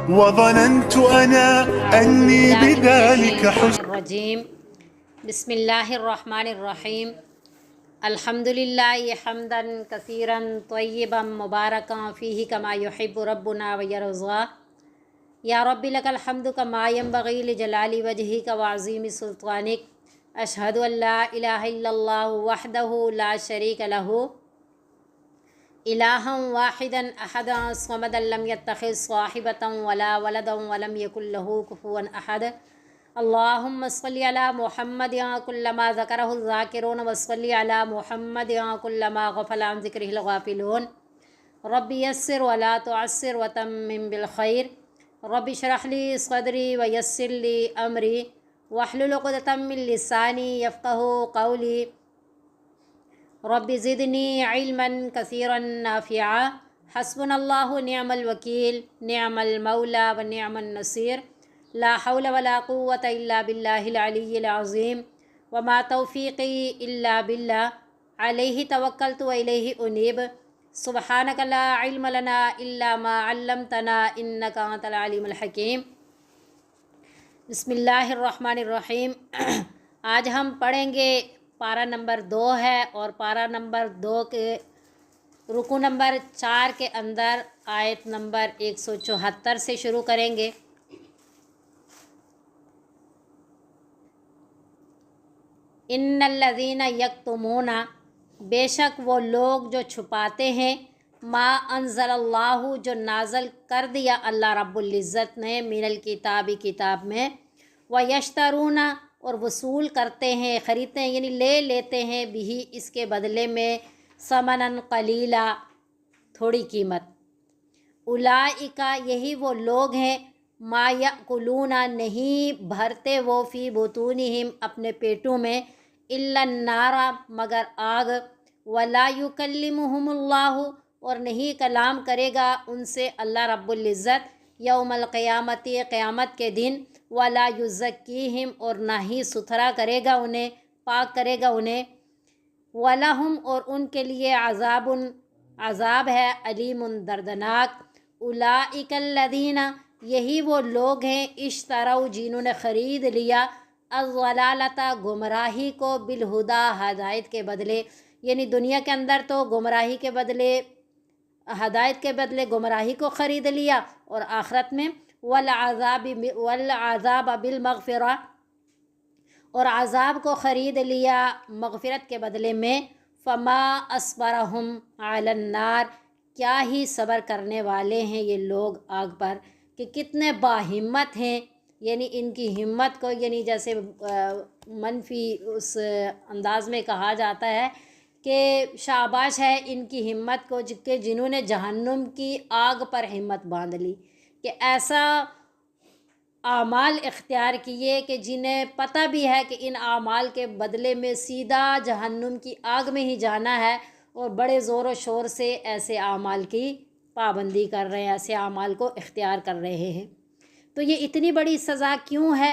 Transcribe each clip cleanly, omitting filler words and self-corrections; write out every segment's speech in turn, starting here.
وظننت أنا أني بذلك حسن الرجیم بسم اللہ الرحمن الرحیم الحمد للہ حمدا کثیرا طیبا مبارکا فیہ کما یحب ربنا ویرضا یا رب لک الحمد کما ینبغی لجلال وجہک وعظیم سلطانک اشہد ان لا الہ الا اللہ وحدہ لا شریک لہ الہا واحدا احدا صمدا لم یتخذ صاحبۃ ولا ولدا ولم یکن لہ کفوا احد اللہم صلی علی محمد کلما ذکرہ الذاکرون وصلی علی محمد کلما غفل عن ذکرہ الغافلون رب یسر ولا تعسر وتمم بالخیر رب اشرح لی صدری ویسر لی امری واحلل عقدۃ من لسانی یفقہوا قولی رب زدنی علما کثیرا نافعا حسبنا اللہ نعم الوکیل نعم المولا و نعم النصیر لا حول ولا قوة الا باللہ العلی العظیم وما توفیقی الا باللہ علیہ توکلت و الیہ انیب سبحانک لا علم لنا الا ما علمتنا انک انت العلیم الحکیم۔ بسم اللہ الرحمن الرحیم۔ آج ہم پڑھیں گے پارہ نمبر 2 ہے، اور پارہ نمبر 2 کے رکو نمبر 4 کے اندر آیت نمبر 174 سے شروع کریں گے۔ ان الذین یکتمون، بے شک وہ لوگ جو چھپاتے ہیں، ما انزل اللہ، جو نازل کر دیا اللہ رب العزت نے، من الکتاب، کتاب میں، ویشترون، اور وصول کرتے ہیں، خریدتے ہیں یعنی لے لیتے ہیں، بھی اس کے بدلے میں، ثمناً قلیلا، تھوڑی قیمت۔ اولئک، یہی وہ لوگ ہیں، ما یأکلون، نہیں بھرتے وہ، فی بطونہم، اپنے پیٹوں میں، الا النار، مگر آگ، ولا یکلمہم اللہ، اور نہیں کلام کرے گا ان سے اللہ رب العزت، یوم القیامت، قیامت کے دن، ولا یزکیہم، اور نہ ہی ستھرا کرے گا انہیں، پاک کرے گا انہیں، ولہم، اور ان کے لیے عذاب، عذاب ہے، علیم، دردناک۔ اولئک الذین، یہی وہ لوگ ہیں، اشتروا، جنہوں نے خرید لیا، الضلالۃ، گمراہی کو، بالہدا، ہدایت کے بدلے، یعنی دنیا کے اندر تو گمراہی کے بدلے، ہدایت کے بدلے گمراہی کو خرید لیا، اور آخرت میں والعذاب بالمغفرہ، اور عذاب کو خرید لیا مغفرت کے بدلے میں، فما اصبرہم علی النار، کیا ہی صبر کرنے والے ہیں یہ لوگ آگ پر، کہ کتنے باہمت ہیں، یعنی ان کی ہمت کو، یعنی جیسے منفی اس انداز میں کہا جاتا ہے کہ شاباش ہے ان کی ہمت کو، کہ جنہوں نے جہنم کی آگ پر ہمت باندھ لی، کہ ایسا اعمال اختیار کیے کہ جنہیں پتہ بھی ہے کہ ان اعمال کے بدلے میں سیدھا جہنم کی آگ میں ہی جانا ہے، اور بڑے زور و شور سے ایسے اعمال کی پابندی کر رہے ہیں، ایسے اعمال کو اختیار کر رہے ہیں۔ تو یہ اتنی بڑی سزا کیوں ہے؟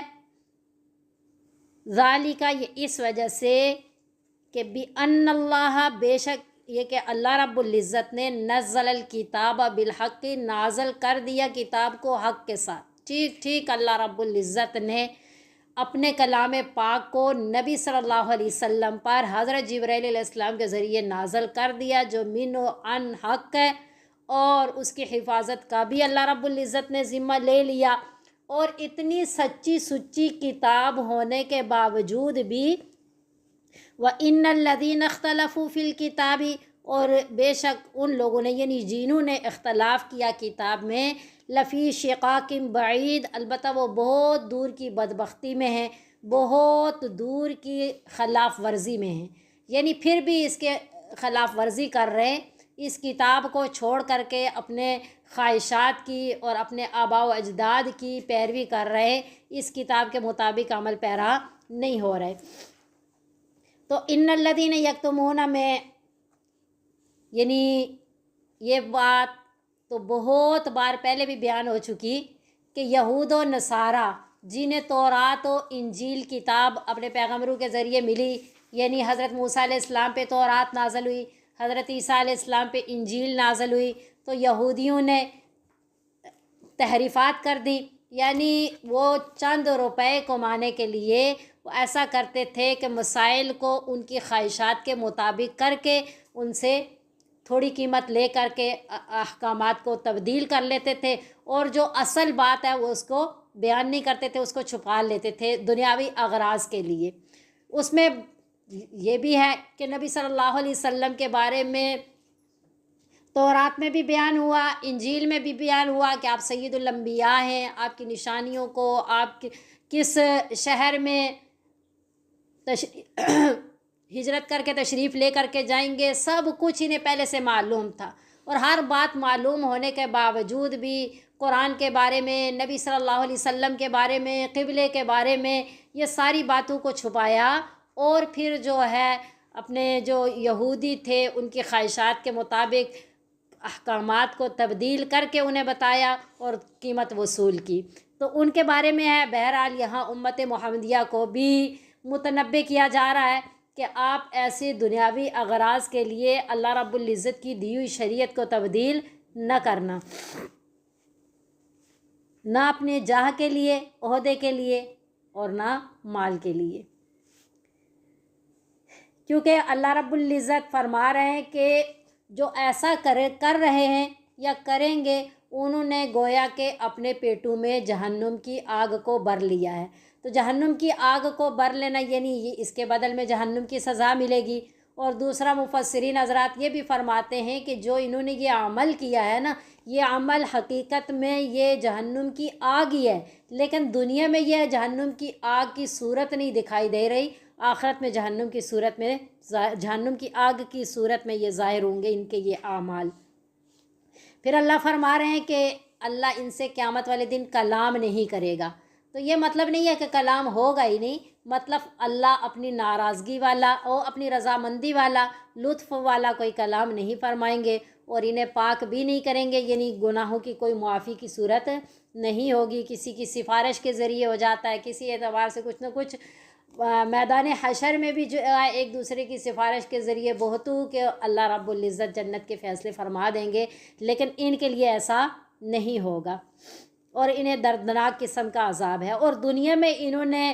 ذالک، یہ اس وجہ سے کہ بِأَنَّ اللہ، بے شک یہ کہ اللہ رب العزت نے، نزل الکتاب بالحق، نازل کر دیا کتاب کو حق کے ساتھ، ٹھیک اللہ رب العزت نے اپنے کلام پاک کو نبی صلی اللہ علیہ وسلم پر حضرت جبرائیل علیہ السلام کے ذریعے نازل کر دیا، جو من و عن حق ہے، اور اس کی حفاظت کا بھی اللہ رب العزت نے ذمہ لے لیا، اور اتنی سچی سچی کتاب ہونے کے باوجود بھی، وَإِنَّ الَّذِينَ اخْتَلَفُوا فِي الْكِتَابِ، اور بے شک ان لوگوں نے، یعنی جنہوں نے اختلاف کیا کتاب میں، لفی شقاق بعید، البتہ وہ بہت دور کی بدبختی میں ہیں، بہت دور کی خلاف ورزی میں ہیں، یعنی پھر بھی اس کے خلاف ورزی کر رہے ہیں، اس کتاب کو چھوڑ کر کے اپنے خواہشات کی اور اپنے آباء و اجداد کی پیروی کر رہے، اس کتاب کے مطابق عمل پیرا نہیں ہو رہے۔ تو ان الذین یکتمون میں، یعنی یہ بات تو بہت بار پہلے بھی بیان ہو چکی کہ یہود و نصارہ جنہیں تورات و انجیل کتاب اپنے پیغمبروں کے ذریعے ملی، یعنی حضرت موسیٰ علیہ السلام پہ تورات نازل ہوئی، حضرت عیسیٰ علیہ السلام پہ انجیل نازل ہوئی، تو یہودیوں نے تحریفات کر دی، یعنی وہ چند روپے کمانے کے لیے وہ ایسا کرتے تھے کہ مسائل کو ان کی خواہشات کے مطابق کر کے ان سے تھوڑی قیمت لے کر کے احکامات کو تبدیل کر لیتے تھے، اور جو اصل بات ہے وہ اس کو بیان نہیں کرتے تھے، اس کو چھپا لیتے تھے دنیاوی اغراض کے لیے۔ اس میں یہ بھی ہے کہ نبی صلی اللہ علیہ وسلم کے بارے میں تورات میں بھی بیان ہوا، انجیل میں بھی بیان ہوا کہ آپ سید الانبیاء ہیں، آپ کی نشانیوں کو، آپ کس شہر میں ہجرت کر کے تشریف لے کر کے جائیں گے، سب کچھ انہیں پہلے سے معلوم تھا۔ اور ہر بات معلوم ہونے کے باوجود بھی قرآن کے بارے میں، نبی صلی اللہ علیہ وسلم کے بارے میں، قبلے کے بارے میں یہ ساری باتوں کو چھپایا، اور پھر جو ہے اپنے جو یہودی تھے ان کی خواہشات کے مطابق احکامات کو تبدیل کر کے انہیں بتایا اور قیمت وصول کی۔ تو ان کے بارے میں ہے۔ بہرحال یہاں امت محمدیہ کو بھی متنبہ کیا جا رہا ہے کہ آپ ایسے دنیاوی اغراض کے لیے اللہ رب العزت کی دی ہوئی شریعت کو تبدیل نہ کرنا، نہ اپنے جاہ کے لیے، عہدے کے لیے، اور نہ مال کے لیے، کیونکہ اللہ رب العزت فرما رہے ہیں کہ جو ایسا کر رہے ہیں یا کریں گے انہوں نے گویا کہ اپنے پیٹوں میں جہنم کی آگ کو بھر لیا ہے۔ تو جہنم کی آگ کو بھر لینا یعنی اس کے بدل میں جہنم کی سزا ملے گی۔ اور دوسرا مفسرین حضرات یہ بھی فرماتے ہیں کہ جو انہوں نے یہ عمل کیا ہے نا، یہ عمل حقیقت میں یہ جہنم کی آگ ہی ہے، لیکن دنیا میں یہ جہنم کی آگ کی صورت نہیں دکھائی دے رہی، آخرت میں جہنم کی صورت میں، جہنم کی آگ کی صورت میں یہ ظاہر ہوں گے ان کے یہ اعمال۔ پھر اللہ فرما رہے ہیں کہ اللہ ان سے قیامت والے دن کلام نہیں کرے گا۔ تو یہ مطلب نہیں ہے کہ کلام ہوگا ہی نہیں، مطلب اللہ اپنی ناراضگی والا اور اپنی رضامندی والا، لطف والا کوئی کلام نہیں فرمائیں گے، اور انہیں پاک بھی نہیں کریں گے، یعنی گناہوں کی کوئی معافی کی صورت نہیں ہوگی۔ کسی کی سفارش کے ذریعے ہو جاتا ہے، کسی اعتبار سے کچھ نہ کچھ میدان حشر میں بھی جو ایک دوسرے کی سفارش کے ذریعے بہتوں کہ اللہ رب العزت جنت کے فیصلے فرما دیں گے، لیکن ان کے لیے ایسا نہیں ہوگا، اور انہیں دردناک قسم کا عذاب ہے۔ اور دنیا میں انہوں نے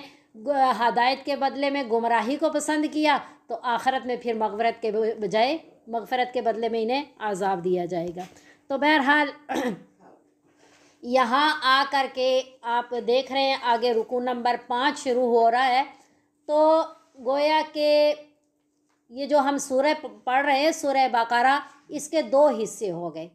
ہدایت کے بدلے میں گمراہی کو پسند کیا، تو آخرت میں پھر مغفرت کے بجائے مغفرت کے بدلے میں انہیں عذاب دیا جائے گا۔ تو بہرحال یہاں آ کر کے آپ دیکھ رہے ہیں آگے رکوع نمبر 5 شروع ہو رہا ہے، تو گویا کہ یہ جو ہم سورہ پڑھ رہے ہیں سورہ بقرہ، اس کے 2 حصے ہو گئے۔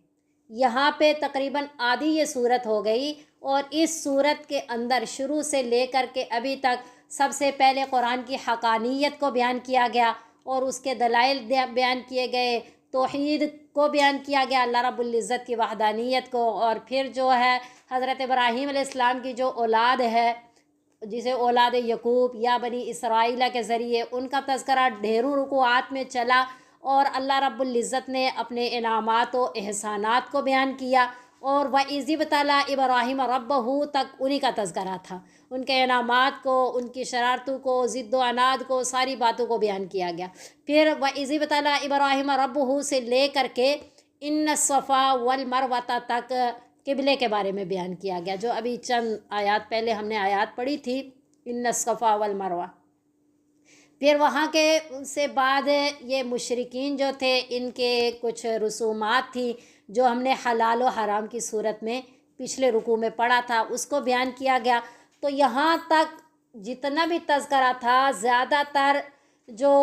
یہاں پہ تقریباً آدھی یہ صورت ہو گئی، اور اس صورت کے اندر شروع سے لے کر کے ابھی تک سب سے پہلے قرآن کی حقانیت کو بیان کیا گیا، اور اس کے دلائل بیان کیے گئے، توحید کو بیان کیا گیا، اللہ رب العزت کی وحدانیت کو، اور پھر جو ہے حضرت ابراہیم علیہ السلام کی جو اولاد ہے جسے اولاد یعقوب یا بنی اسرائیل کے ذریعے ان کا تذکرہ ڈھیروں رکوعات میں چلا، اور اللہ رب العزت نے اپنے انعامات و احسانات کو بیان کیا، اور وَإِذِ ابْتَلَىٰ إِبْرَاهِيمَ رَبَّهُ تک انہی کا تذکرہ تھا، ان کے انعامات کو، ان کی شرارتوں کو، ضد و عناد کو، ساری باتوں کو بیان کیا گیا۔ پھر وَإِذِ ابْتَلَىٰ إِبْرَاهِيمَ رَبُّهُ سے لے کر کے إِنَّ الصَّفَا وَالْمَرْوَةَ تک قبلے کے بارے میں بیان کیا گیا، جو ابھی چند آیات پہلے ہم نے آیات پڑھی تھی، إِنَّ الصَّفَا وَالْمَرْوَةَ۔ پھر وہاں کے سے بعد یہ مشرکین جو تھے ان کے کچھ رسومات تھی جو ہم نے حلال و حرام کی صورت میں پچھلے رکوع میں پڑھا تھا، اس کو بیان کیا گیا۔ تو یہاں تک جتنا بھی تذکرہ تھا زیادہ تر جو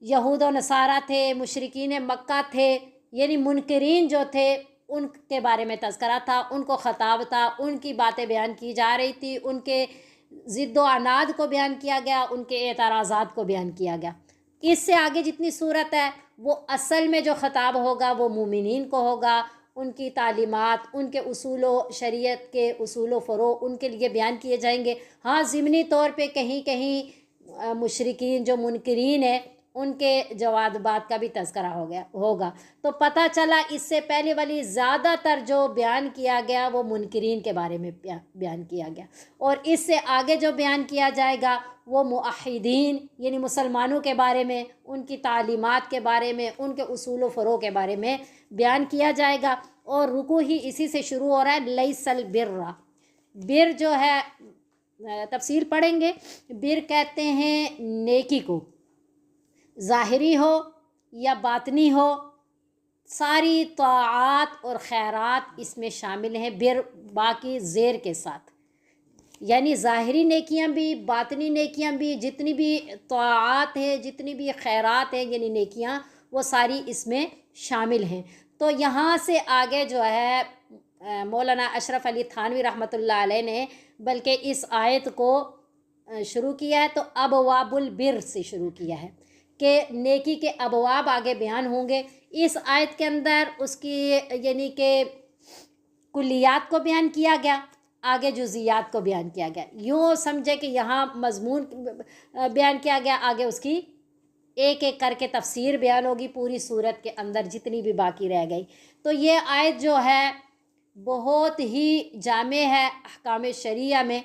یہود و نصارہ تھے، مشرکین مکہ تھے، یعنی منکرین جو تھے، ان کے بارے میں تذکرہ تھا، ان کو خطاب تھا، ان کی باتیں بیان کی جا رہی تھی، ان کے ضد و عناد کو بیان کیا گیا، ان کے اعتراضات کو بیان کیا گیا۔ اس سے آگے جتنی صورت ہے وہ اصل میں جو خطاب ہوگا وہ مومنین کو ہوگا، ان کی تعلیمات، ان کے اصول و شریعت کے اصول و فروع ان کے لیے بیان کیے جائیں گے۔ ہاں ضمنی طور پہ کہیں کہیں مشرکین جو منکرین ہیں ان کے جوابات کا بھی تذکرہ ہوگا. تو پتہ چلا اس سے پہلے والی زیادہ تر جو بیان کیا گیا وہ منکرین کے بارے میں بیان کیا گیا، اور اس سے آگے جو بیان کیا جائے گا وہ موحدین یعنی مسلمانوں کے بارے میں، ان کی تعلیمات کے بارے میں، ان کے اصول و فروع کے بارے میں بیان کیا جائے گا. اور رکوع ہی اسی سے شروع ہو رہا ہے. لیس البر، بر جو ہے تفسیر پڑھیں گے. بر کہتے ہیں نیکی کو، ظاہری ہو یا باطنی ہو، ساری طاعات اور خیرات اس میں شامل ہیں. بر باقی زیر کے ساتھ، یعنی ظاہری نیکیاں بھی، باطنی نیکیاں بھی، جتنی بھی طاعات ہیں، جتنی بھی خیرات ہیں یعنی نیکیاں، وہ ساری اس میں شامل ہیں. تو یہاں سے آگے جو ہے مولانا اشرف علی تھانوی رحمۃ اللہ علیہ نے بلکہ اس آیت کو شروع کیا ہے تو ابواب البر سے شروع کیا ہے کہ نیکی کے ابواب آگے بیان ہوں گے. اس آیت کے اندر اس کی یعنی کہ کلیات کو بیان کیا گیا، آگے جزیات کو بیان کیا گیا. یوں سمجھے کہ یہاں مضمون بیان کیا گیا، آگے اس کی ایک ایک کر کے تفسیر بیان ہوگی پوری صورت کے اندر جتنی بھی باقی رہ گئی. تو یہ آیت جو ہے بہت ہی جامع ہے احکام شریعہ میں.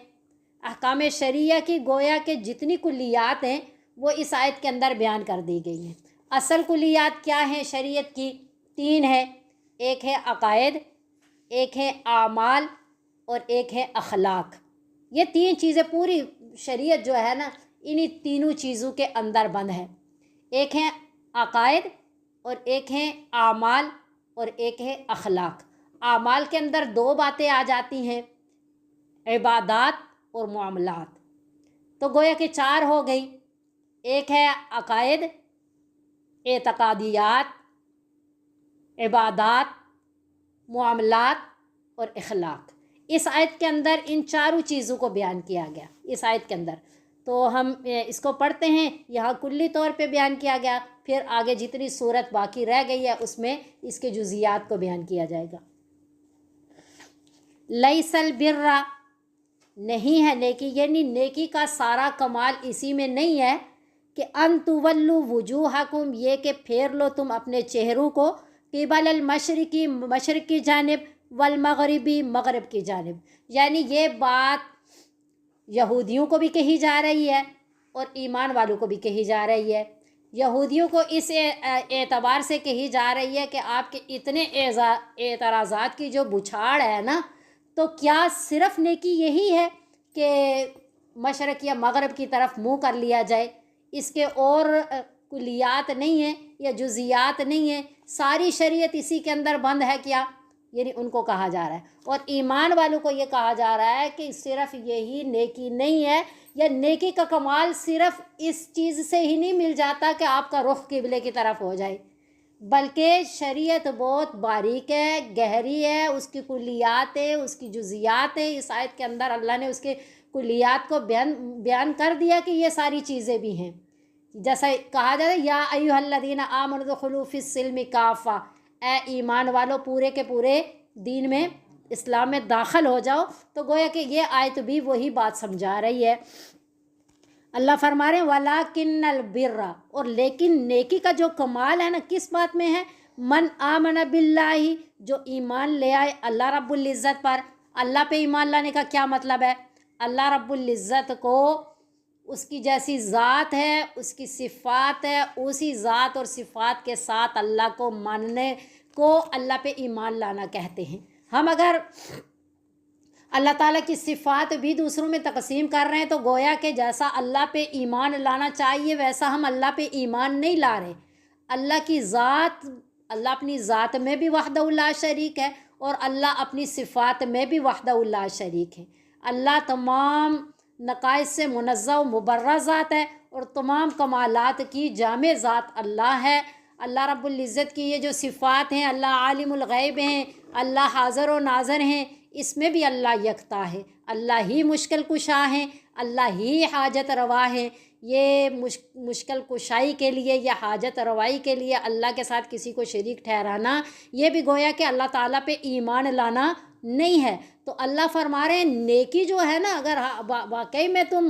احکام شریعہ کی گویا کہ جتنی کلیات ہیں وہ اس آیت کے اندر بیان کر دی گئی ہیں. اصل کلیات کیا ہیں شریعت کی؟ 3 ہے. ایک ہے عقائد، ایک ہے اعمال، اور ایک ہے اخلاق. یہ 3 چیزیں پوری شریعت جو ہے نا انہی تینوں چیزوں کے اندر بند ہے. ایک ہے عقائد، اور ایک ہے اعمال، اور ایک ہے اخلاق. اعمال کے اندر 2 باتیں آ جاتی ہیں، عبادات اور معاملات. تو گویا کہ 4 ہو گئی. ایک ہے عقائد، اعتقادیات، عبادات، معاملات اور اخلاق. اس آیت کے اندر ان 4 چیزوں کو بیان کیا گیا اس آیت کے اندر. تو ہم اس کو پڑھتے ہیں. یہاں کلی طور پہ بیان کیا گیا، پھر آگے جتنی صورت باقی رہ گئی ہے اس میں اس کے جزیات کو بیان کیا جائے گا. لیس البر، نہیں ہے نیکی، یعنی نیکی کا سارا کمال اسی میں نہیں ہے کہ ان تولوا وجوہکم، یہ کہ پھیر لو تم اپنے چہروں کو، قبل المشرقی، مشرق کی جانب، والمغربی، مغرب کی جانب. یعنی یہ بات یہودیوں کو بھی کہی جا رہی ہے اور ایمان والوں کو بھی کہی جا رہی ہے. یہودیوں کو اس اعتبار سے کہی جا رہی ہے کہ آپ کے اتنے اعتراضات کی جو بچھاڑ ہے نا، تو کیا صرف نیکی یہی ہے کہ مشرق یا مغرب کی طرف منہ کر لیا جائے؟ اس کے اور کلیات نہیں ہیں یا جزیات نہیں ہیں؟ ساری شریعت اسی کے اندر بند ہے کیا؟ یعنی ان کو کہا جا رہا ہے. اور ایمان والوں کو یہ کہا جا رہا ہے کہ صرف یہی نیکی نہیں ہے، یا نیکی کا کمال صرف اس چیز سے ہی نہیں مل جاتا کہ آپ کا رخ قبلے کی طرف ہو جائے، بلکہ شریعت بہت باریک ہے، گہری ہے، اس کی کلیات ہے، اس کی جزیات ہیں. اس آیت کے اندر اللہ نے اس کے کلیات کو بیان کر دیا کہ یہ ساری چیزیں بھی ہیں. جیسا کہا جاتا ہے یا ایھا الذین آمنوا ادخلوا فی السلم کافہ، اے ایمان والو پورے کے پورے دین میں، اسلام میں داخل ہو جاؤ. تو گویا کہ یہ آیت بھی وہی بات سمجھا رہی ہے. اللہ فرما رہے ہیں وَلَٰكِنَّ الْبِرَّ، اور لیکن نیکی کا جو کمال ہے نا کس بات میں ہے؟ من آمن باللہ، جو ایمان لے آئے اللہ رب العزت پر. اللہ پہ ایمان لانے کا کیا مطلب ہے؟ اللہ رب العزت کو اس کی جیسی ذات ہے، اس کی صفات ہے، اسی ذات اور صفات کے ساتھ اللہ کو ماننے کو اللہ پہ ایمان لانا کہتے ہیں. ہم اگر اللہ تعالیٰ کی صفات بھی دوسروں میں تقسیم کر رہے ہیں تو گویا کہ جیسا اللہ پہ ایمان لانا چاہیے ویسا ہم اللہ پہ ایمان نہیں لا رہے. اللہ کی ذات، اللہ اپنی ذات میں بھی وحدہ لا شریک ہے، اور اللہ اپنی صفات میں بھی وحدہ لا شریک ہے. اللہ تمام نقائص سے منزہ و مبرہ ذات ہے، اور تمام کمالات کی جامع ذات اللہ ہے. اللہ رب العزت کی یہ جو صفات ہیں، اللہ عالم الغیب ہیں، اللہ حاضر و ناظر ہیں، اس میں بھی اللہ یکتا ہے. اللہ ہی مشکل کشا ہیں، اللہ ہی حاجت روا ہیں. یہ مشکل کشائی کے لیے یا حاجت روائی کے لیے اللہ کے ساتھ کسی کو شریک ٹھہرانا، یہ بھی گویا کہ اللہ تعالیٰ پہ ایمان لانا نہیں ہے. تو اللہ فرما رہے ہیں نیکی جو ہے نا، اگر واقعی میں تم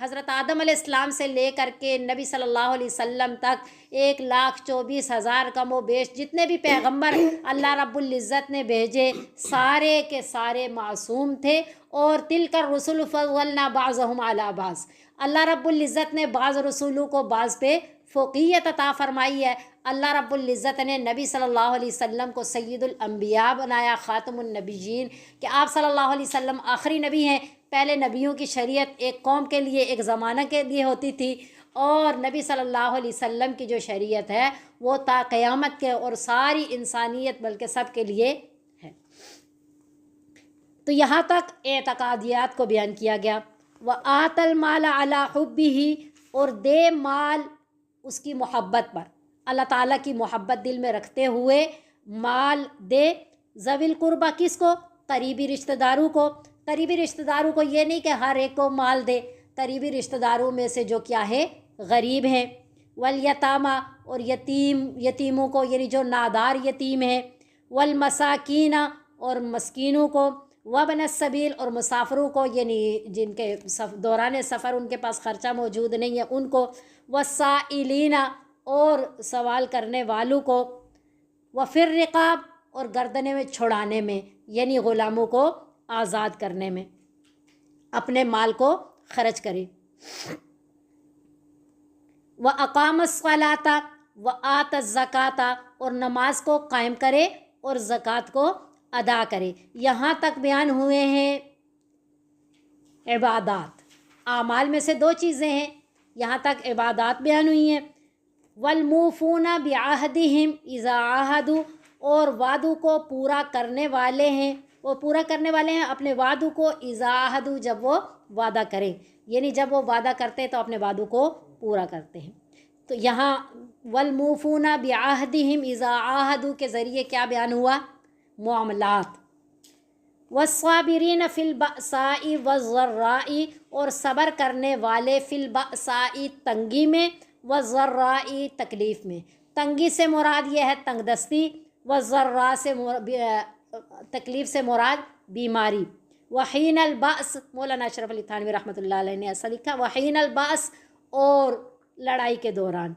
حضرت آدم علیہ السلام سے لے کر کے نبی صلی اللہ علیہ وسلم تک 1,24,000 کم و بیش جتنے بھی پیغمبر اللہ رب العزت نے بھیجے سارے کے سارے معصوم تھے. اور تلک الرسل فضلنا بعضهم علی بعض، اللہ رب العزت نے بعض رسولوں کو بعض پہ فوقیت عطا فرمائی ہے. اللہ رب العزت نے نبی صلی اللہ علیہ وسلم کو سید الانبیاء بنایا، خاتم النبیین، کہ آپ صلی اللہ علیہ وسلم آخری نبی ہیں. پہلے نبیوں کی شریعت ایک قوم کے لیے ایک زمانہ کے لیے ہوتی تھی، اور نبی صلی اللہ علیہ وسلم کی جو شریعت ہے وہ تا قیامت کے اور ساری انسانیت بلکہ سب کے لیے ہے. تو یہاں تک اعتقادیات کو بیان کیا گیا. وَآتَ الْمَالَ عَلَىٰ حُبِّهِ، اور دے مال اس کی محبت پر، اللہ تعالیٰ کی محبت دل میں رکھتے ہوئے مال دے. ذوی القربہ کس کو؟ قریبی رشتہ داروں کو. قریبی رشتہ داروں کو یہ نہیں کہ ہر ایک کو مال دے، قریبی رشتہ داروں میں سے جو کیا ہے غریب ہیں. والیتامہ، اور یتیموں کو یعنی جو نادار یتیم ہیں. والمساکین، اور مسکینوں کو. وابن السبیل، اور مسافروں کو یعنی جن کے دوران سفر ان کے پاس خرچہ موجود نہیں ہے ان کو. والسائلین، اور سوال کرنے والوں کو. وفی الرقاب، اور گردنے میں چھڑانے میں یعنی غلاموں کو آزاد کرنے میں اپنے مال کو خرچ کرے. وَأَقَامَ الصَّلَاةَ وَآتَ الزَّكَاةَ، اور نماز کو قائم کرے اور زکوٰۃ کو ادا کرے. یہاں تک بیان ہوئے ہیں عبادات. اعمال میں سے دو چیزیں ہیں، یہاں تک عبادات بیان ہوئی ہیں. وَالْمُوفُونَ بِعَهْدِهِمْ إِذَا عَاهَدُوا، اور وعدوں کو پورا کرنے والے ہیں، وہ پورا کرنے والے ہیں اپنے وعدوں کو اذا عاہدوا، جب وہ وعدہ کریں، یعنی جب وہ وعدہ کرتے تو اپنے وعدوں کو پورا کرتے ہیں. تو یہاں والموفون بعہدہم اذا عاہدوا کے ذریعے کیا بیان ہوا؟ معاملات. والصابرین فی البأساء والضراء، اور صبر کرنے والے فی البأساء تنگی میں، والضراء تکلیف میں. تنگی سے مراد یہ ہے تنگ دستی، والضراء سے تکلیف سے مراد بیماری. وحین البأس، مولانا اشرف علی تھانوی رحمۃ اللہ علیہ نے ایسا لکھا، وحین البأس، اور لڑائی کے دوران.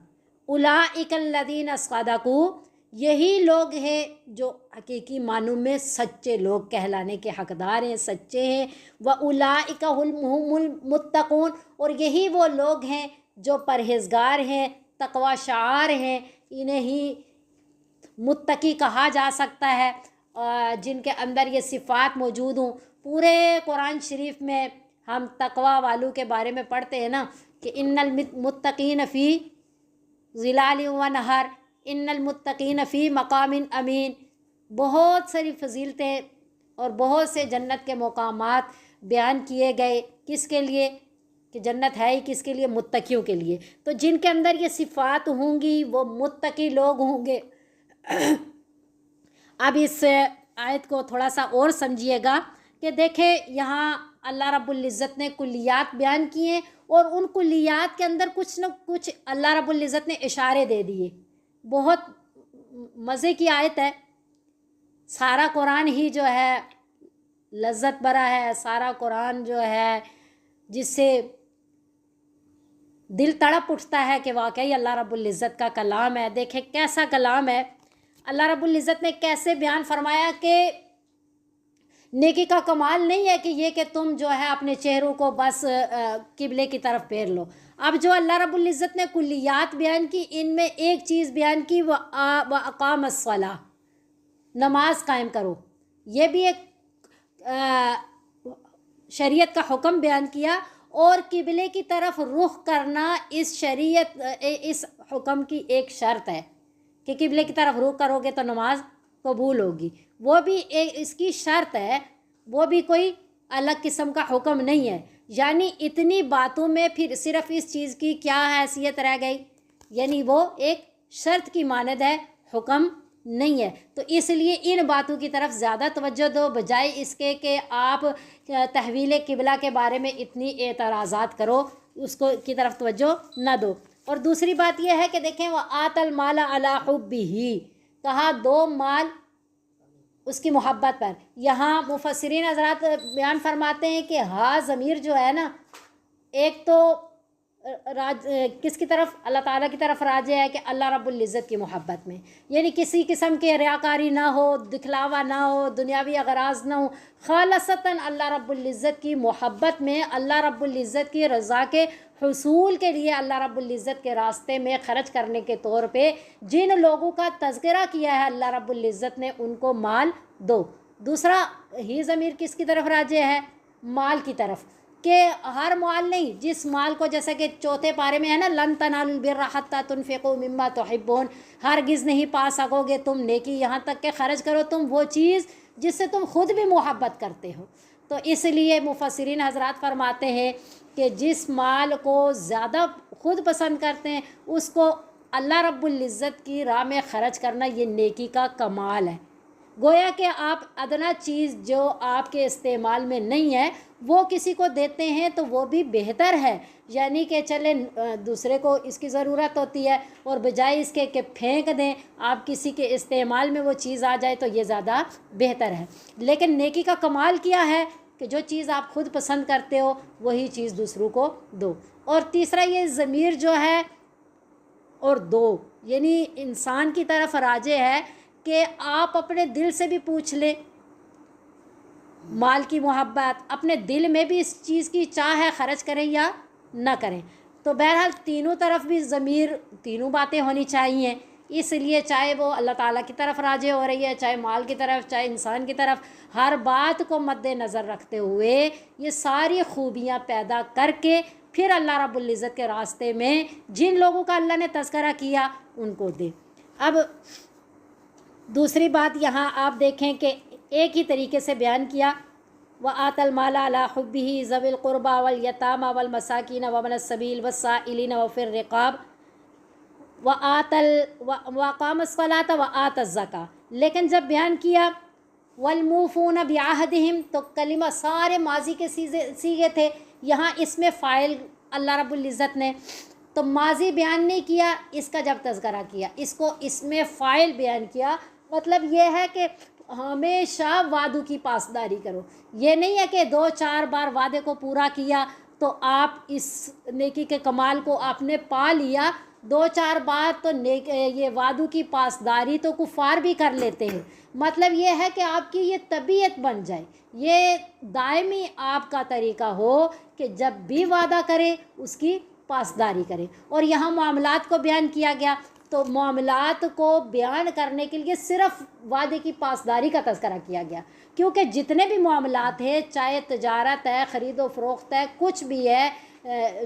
اولئک الذین صدقوا، یہی لوگ ہیں جو حقیقی معنوں میں سچے لوگ کہلانے کے حقدار ہیں، سچے ہیں. وَأُولَئِكَ هُمُ الْمُتَّقُونَ، اور یہی وہ لوگ ہیں جو پرہیزگار ہیں، تقوی شعار ہیں، انہیں ہی متقی کہا جا سکتا ہے جن کے اندر یہ صفات موجود ہوں. پورے قرآن شریف میں ہم تقوی والوں کے بارے میں پڑھتے ہیں نا کہ ان المتقین فی ظلال و نہر، ان المتقین فی مقام امین. بہت ساری فضیلتیں اور بہت سے جنت کے مقامات بیان کیے گئے. کس کے لیے؟ کہ جنت ہے ہی کس کے لیے؟ متقیوں کے لیے. تو جن کے اندر یہ صفات ہوں گی وہ متقی لوگ ہوں گے. اب اس آیت کو تھوڑا سا اور سمجھیے گا کہ دیکھیں یہاں اللہ رب العزت نے کلیات بیان کیے، اور ان کلیات کے اندر کچھ نہ کچھ اللہ رب العزت نے اشارے دے دیے. بہت مزے کی آیت ہے. سارا قرآن ہی جو ہے لذت بھرا ہے، سارا قرآن جو ہے جس سے دل تڑپ اٹھتا ہے کہ واقعی اللہ رب العزت کا کلام ہے. دیکھیں کیسا کلام ہے. اللہ رب العزت نے کیسے بیان فرمایا کہ نیکی کا کمال نہیں ہے کہ یہ کہ تم جو ہے اپنے چہروں کو بس قبلے کی طرف پھیر لو. اب جو اللہ رب العزت نے کلیات بیان کی ان میں ایک چیز بیان کی، وَأَقَامَ الصَّلَاةَ، نماز قائم کرو. یہ بھی ایک شریعت کا حکم بیان کیا، اور قبلے کی طرف رخ کرنا اس شریعت اس حکم کی ایک شرط ہے کہ قبلے کی طرف رخ کرو گے تو نماز قبول ہوگی. وہ بھی اس کی شرط ہے، وہ بھی کوئی الگ قسم کا حکم نہیں ہے. یعنی اتنی باتوں میں پھر صرف اس چیز کی کیا حیثیت رہ گئی؟ یعنی وہ ایک شرط کی مانند ہے، حکم نہیں ہے. تو اس لیے ان باتوں کی طرف زیادہ توجہ دو بجائے اس کے کہ آپ تحویل قبلہ کے بارے میں اتنی اعتراضات کرو، اس کو کی طرف توجہ نہ دو. اور دوسری بات یہ ہے کہ دیکھیں وَآتَ الْمَالَ عَلَىٰ حُبِّهِ، کہا دو مال اس کی محبت پر. یہاں مفسرین حضرات بیان فرماتے ہیں کہ ہا ضمیر جو ہے نا ایک تو کس کی طرف؟ اللہ تعالیٰ کی طرف راجع ہے کہ اللہ رب العزت کی محبت میں، یعنی کسی قسم کے ریاکاری نہ ہو، دکھلاوا نہ ہو، دنیاوی اغراض نہ ہو، خالصتاً اللہ رب العزت کی محبت میں، اللہ رب العزت کی رضا کے حصول کے لیے اللہ رب العزت کے راستے میں خرچ کرنے کے طور پہ جن لوگوں کا تذکرہ کیا ہے اللہ رب العزت نے، ان کو مال دو۔ دوسرا ہی ضمیر کس کی طرف راجع ہے؟ مال کی طرف، کہ ہر مال نہیں، جس مال کو جیسے کہ چوتھے پارے میں ہے نا، لن تنالوا البر حتی تنفقوا مما تحبون، ہرگز نہیں پا سکو گے تم نیکی یہاں تک کہ خرچ کرو تم وہ چیز جس سے تم خود بھی محبت کرتے ہو۔ تو اس لیے مفسرین حضرات فرماتے ہیں کہ جس مال کو زیادہ خود پسند کرتے ہیں اس کو اللہ رب العزت کی راہ میں خرچ کرنا یہ نیکی کا کمال ہے۔ گویا کہ آپ ادنا چیز جو آپ کے استعمال میں نہیں ہے وہ کسی کو دیتے ہیں تو وہ بھی بہتر ہے، یعنی کہ چلیں دوسرے کو اس کی ضرورت ہوتی ہے اور بجائے اس کے کہ پھینک دیں آپ کسی کے استعمال میں وہ چیز آ جائے تو یہ زیادہ بہتر ہے۔ لیکن نیکی کا کمال کیا ہے کہ جو چیز آپ خود پسند کرتے ہو وہی چیز دوسروں کو دو۔ اور تیسرا یہ ضمیر جو ہے اور دو، یعنی انسان کی طرف راجع ہے کہ آپ اپنے دل سے بھی پوچھ لیں، مال کی محبت اپنے دل میں بھی اس چیز کی چاہ ہے خرچ کریں یا نہ کریں۔ تو بہرحال تینوں طرف بھی ضمیر، تینوں باتیں ہونی چاہیے، اس لیے چاہے وہ اللہ تعالیٰ کی طرف راجع ہو رہی ہے، چاہے مال کی طرف، چاہے انسان کی طرف، ہر بات کو مد نظر رکھتے ہوئے یہ ساری خوبیاں پیدا کر کے پھر اللہ رب العزت کے راستے میں جن لوگوں کا اللہ نے تذکرہ کیا ان کو دے۔ اب دوسری بات یہاں آپ دیکھیں کہ ایک ہی طریقے سے بیان کیا، وَآتَ الْمَالَ عَلَىٰ حُبِّهِ ذَوِي الْقُرْبَىٰ وَالْيَتَامَىٰ وَالْمَسَاكِينَ وَابْنَ السَّبِيلِ وَالسَّائِلِينَ وَفِي الرِّقَابِ وَأَقَامَ الصَّلَاةَ وَآتَى الزَّكَاةَ، لیکن جب بیان کیا وَالْمُوفُونَ بِعَهْدِهِمْ تو کلمہ سارے ماضی کے سیغے تھے، یہاں اس میں فاعل اللہ رب العزت نے، تو ماضی بیان نہیں کیا، اس کا جب تذکرہ کیا اس کو اس میں فاعل بیان کیا۔ مطلب یہ ہے کہ ہمیشہ وعدوں کی پاسداری کرو، یہ نہیں ہے کہ 2-4 بار وعدے کو پورا کیا تو آپ اس نیکی کے کمال کو آپ نے پا لیا۔ 2-4 بار تو یہ وعدوں کی پاسداری تو کفار بھی کر لیتے ہیں، مطلب یہ ہے کہ آپ کی یہ طبیعت بن جائے، یہ دائمی آپ کا طریقہ ہو کہ جب بھی وعدہ کرے اس کی پاسداری کرے۔ اور یہاں معاملات کو بیان کیا گیا تو معاملات کو بیان کرنے کے لیے صرف وعدے کی پاسداری کا تذکرہ کیا گیا، کیونکہ جتنے بھی معاملات ہیں، چاہے تجارت ہے، خرید و فروخت ہے، کچھ بھی ہے،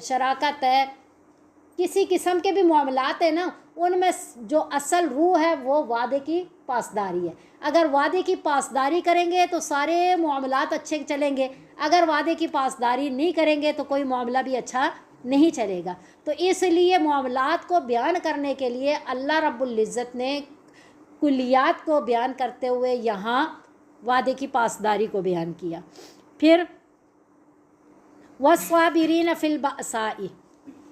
شراکت ہے، کسی قسم کے بھی معاملات ہیں نا، ان میں جو اصل روح ہے وہ وعدے کی پاسداری ہے۔ اگر وعدے کی پاسداری کریں گے تو سارے معاملات اچھے چلیں گے، اگر وعدے کی پاسداری نہیں کریں گے تو کوئی معاملہ بھی اچھا نہیں چلے گا۔ تو اس لیے معاملات کو بیان کرنے کے لیے اللہ رب العزت نے کلیات کو بیان کرتے ہوئے یہاں وعدے کی پاسداری کو بیان کیا۔ پھر وَالصَّابِرِينَ فِي الْبَأْسَاءِ،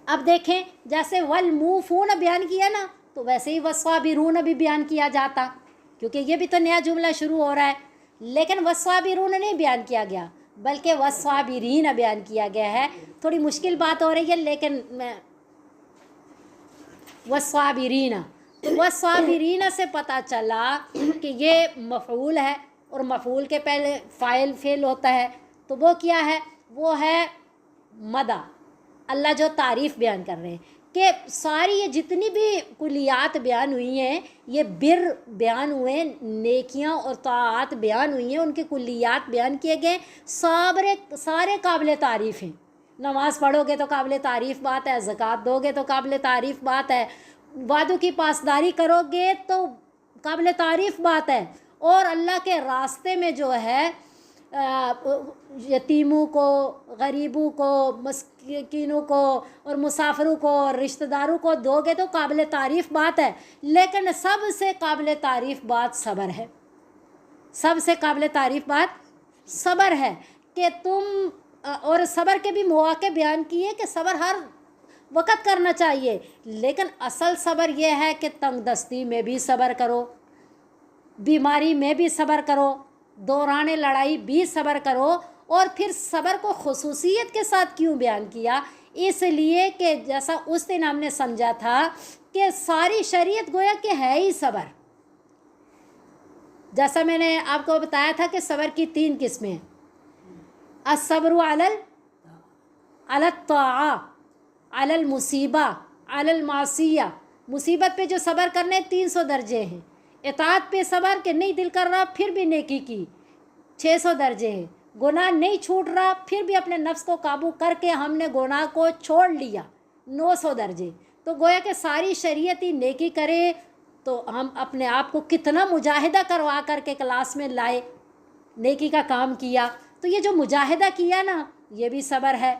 اب دیکھیں جیسے وَالْمُوفُونَ بیان کیا نا تو ویسے ہی وَالصَّابِرُونَ بھی بیان کیا جاتا، کیونکہ یہ بھی تو نیا جملہ شروع ہو رہا ہے، لیکن وَالصَّابِرُونَ نہیں بیان کیا گیا بلکہ وَالصَّابِرِينَ بیان کیا گیا ہے۔ تھوڑی مشکل بات ہو رہی ہے لیکن وَالصَّابِرِينَ، تو وَالصَّابِرِينَ سے پتہ چلا کہ یہ مفعول ہے اور مفعول کے پہلے فاعل فعل ہوتا ہے، تو وہ کیا ہے؟ وہ ہے مدح، اللہ جو تعریف بیان کر رہے ہیں کہ ساری یہ جتنی بھی کلیات بیان ہوئی ہیں، یہ بر بیان ہوئے، نیکیاں اور طاعات بیان ہوئی ہیں، ان کے کلیات بیان کیے گئے، سارے قابل تعریف ہیں۔ نماز پڑھو گے تو قابل تعریف بات ہے، زکوٰۃ دو گے تو قابل تعریف بات ہے، وعدوں کی پاسداری کرو گے تو قابل تعریف بات ہے، اور اللہ کے راستے میں جو ہے یتیموں کو، غریبوں کو، مسکینوں کو اور مسافروں کو اور رشتہ داروں کو دو گے تو قابل تعریف بات ہے۔ لیکن سب سے قابل تعریف بات صبر ہے، سب سے قابل تعریف بات صبر ہے کہ تم، اور صبر کے بھی مواقع بیان کیے کہ صبر ہر وقت کرنا چاہیے، لیکن اصل صبر یہ ہے کہ تنگ دستی میں بھی صبر کرو، بیماری میں بھی صبر کرو، دوران لڑائی بھی صبر کرو، اور پھر صبر کو خصوصیت کے ساتھ کیوں بیان کیا؟ اس لیے کہ جیسا اس دن ہم نے سمجھا تھا کہ ساری شریعت گویا کہ ہے ہی صبر. جیسا میں نے آپ کو بتایا تھا کہ صبر کی 3 قسمیں ہیں. الصبر علی الطاعہ، علی المصیبہ، علی المعصیہ. مصیبت پہ جو صبر کرنے 300 درجے ہیں. اطاعت پہ صبر کہ نہیں دل کر رہا پھر بھی نیکی کی 600 درجے ہیں. گناہ نہیں چھوٹ رہا پھر بھی اپنے نفس کو قابو کر کے ہم نے گناہ کو چھوڑ لیا 900 درجے. تو گویا کہ ساری شریعت ہی نیکی کرے تو ہم اپنے آپ کو کتنا مجاہدہ کروا کر کے کلاس میں لائے، نیکی کا کام کیا. تو یہ جو مجاہدہ کیا نا یہ بھی صبر ہے.